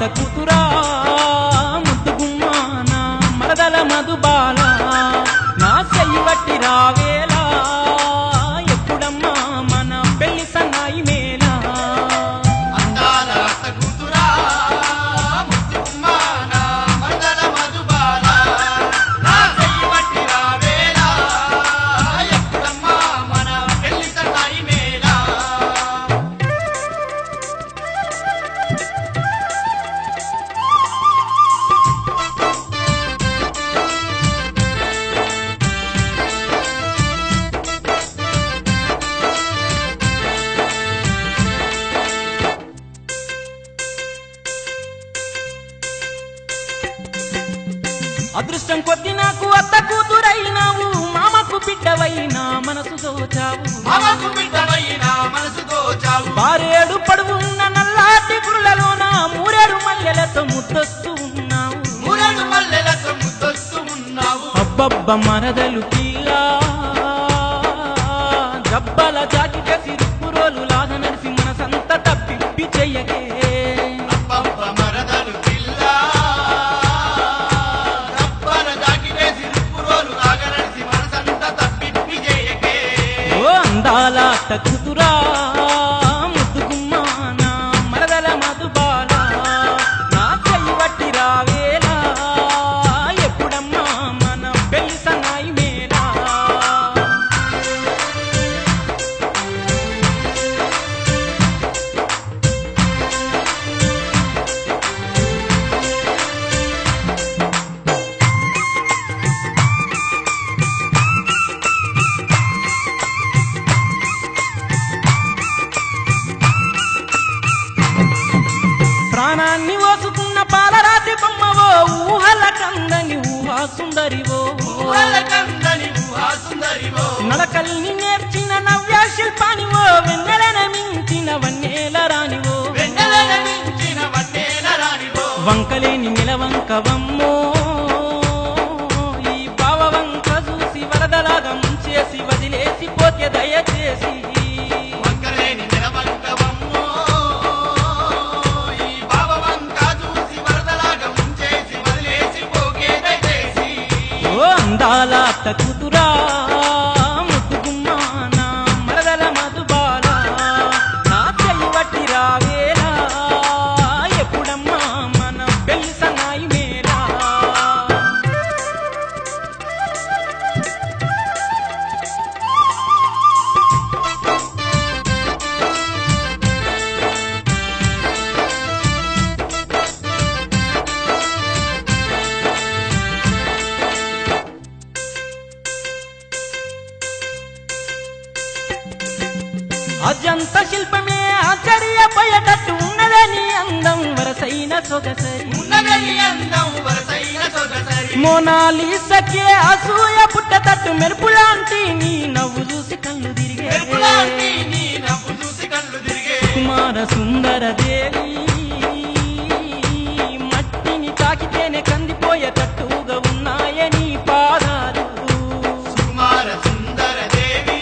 అత్త కూతురా ముద్దుగుమ్మా నా మరదల మధుబాల నా చెయ్యి వట్టి రావేలా ఎప్పుడమ్మా మన పెళ్లి సన్నాయి మేలా అందాల అత్త కూతురా ముద్దుగుమ్మా నా మరదల మధుబాల నా చెయ్యి వట్టి రావేలా ఎప్పుడమ్మా మన పెళ్లి సన్నాయి మేలా అదృష్టం కొద్ది నాకు అత్త కూతురైనావు మామకు బిడ్డవైనా మనసు దోచావు మామకు బిడ్డవైనా మనసు దోచావు బారేడు పడువున్న నల్లాటి గురులలోన మూరేడు మల్లెలతో ముద్దొస్తూ ఉన్నావు మూరెడు మల్లెలతో ముద్దొస్తూ ఉన్నావు అబ్బబ్బ మరదలు పిల్లా జబ్బల జాకిటేసి రుక్కురోలు లాగా నడిసి మనసంత తప్పిప్పి చెయ్యకే అబ్బబ్బ మరదలు పిల్ల రబ్బల జాకిటేసి రుక్కురోలు లాగా నడిసి మనసంతా తప్పిప్పి చేయకే ఓ అందాల అత్త కూతురా ముద్దుగుమ్మా నా మరదల మధుబాల నా చెయ్యి వట్టి రావేలా ఎప్పుడమ్మా మన పెళ్లి సన్నాయి మేలా ప్రాణాన్ని ఓసుకున్న పాలరాతి బొమ్మవో ఊహల కందని ఊహా సుందరివో ఊహలకందని ఊహా సుందరివో నడకల్ని నేర్చిన నవ్య శిల్పానివో వెన్నెలన మించిన వన్నేల రానివో వెన్నెలన మించిన వన్నేల రానివో వంకలేని నిలవంకవమ్మో ఈ భావవంక చూసి వరదలాగా ముంచేసి వదిలేసి పోతే దయచేసి వంకలేని నిలవంకవమ్మో ఈ భావవంక చూసి వరదలాగా ముంచేసి వదిలేసి పోకే దయచేసి ఓ అందాల అత్త కూతురా ముద్దుగుమ్మా నా మరదల మధుబాల నా చెయ్యి వట్టి రావేలా ఎప్పుడమ్మా మన పెళ్లి సన్నాయి మేలా అజంత శిల్పమే ఆశ్చర్యపోయేటట్టు ఉన్నదని అందం వరసైన సొగసరి ఉన్నదని అందం వరసైన సొగసరి మోనాలిసకే అసూయ పుట్టతట్టు మెరుపులాంటి నీ నవ్వు చూసి కళ్ళు తిరిగే మెరుపులాంటి నీ నవ్వు చూసి కళ్ళు తిరిగే కుమార సుందర దేవి మట్టిని తాకితేనే కందిపోయేటట్టుగా ఉన్నాయే నీ పాదాలు కుమార సుందర దేవి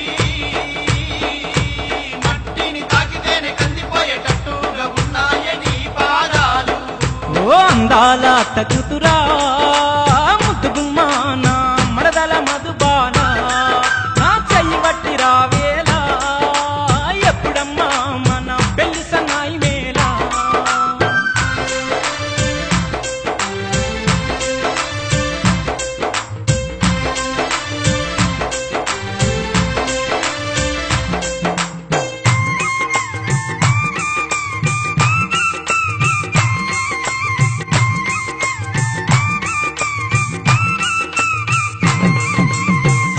మట్టిని తాకితేనే కందిపోయేటట్టుగా ఉన్నాయని పాదాలు ఓ అందాల అత్త కూతురా ముద్దుగుమ్మా నా మరదల మధుబాల నా చెయ్యి వట్టి రావేలా ఎప్పుడమ్మా మన పెళ్లి సన్నాయి మేలా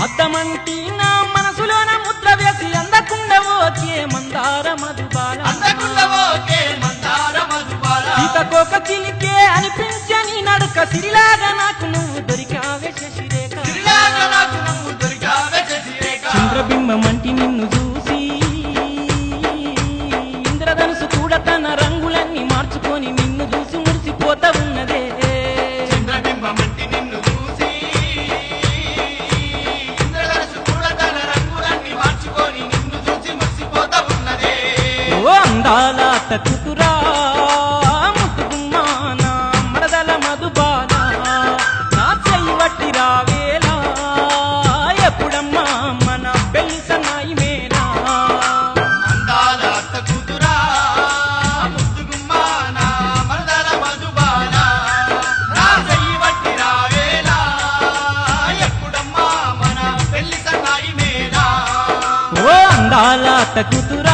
అద్దమంటి నా మనసులోన ముద్ర వేసి అందకుండా ఓకే మందార మధుబాల అందకుండా ఓకే మందార మధుబాల సీతకోక చిలికే అనిపించని నడుక సిరిలాగా నాకు నువ్వు దొరికావే శశిరేఖ సిరిలాగా నాకు నువ్వు దొరికావే శశిరేఖ చంద్రబింబమంటి నిన్ను చూసి ఇంద్రధనుసు కూడా తన రంగులన్నీ మార్చుకొని నిన్ను చూసి మురిసిపోతా ఉన్నదే చంద్రబింబమంటి నిన్ను చూసి ఇంద్రధనుసు కూడా తన రంగులన్నీ మార్చుకొని నిన్ను చూసి మురిసిపోతా ఉన్నదే ఓ అందాల అత్త కూతురా ముద్దుగుమ్మా కూతురా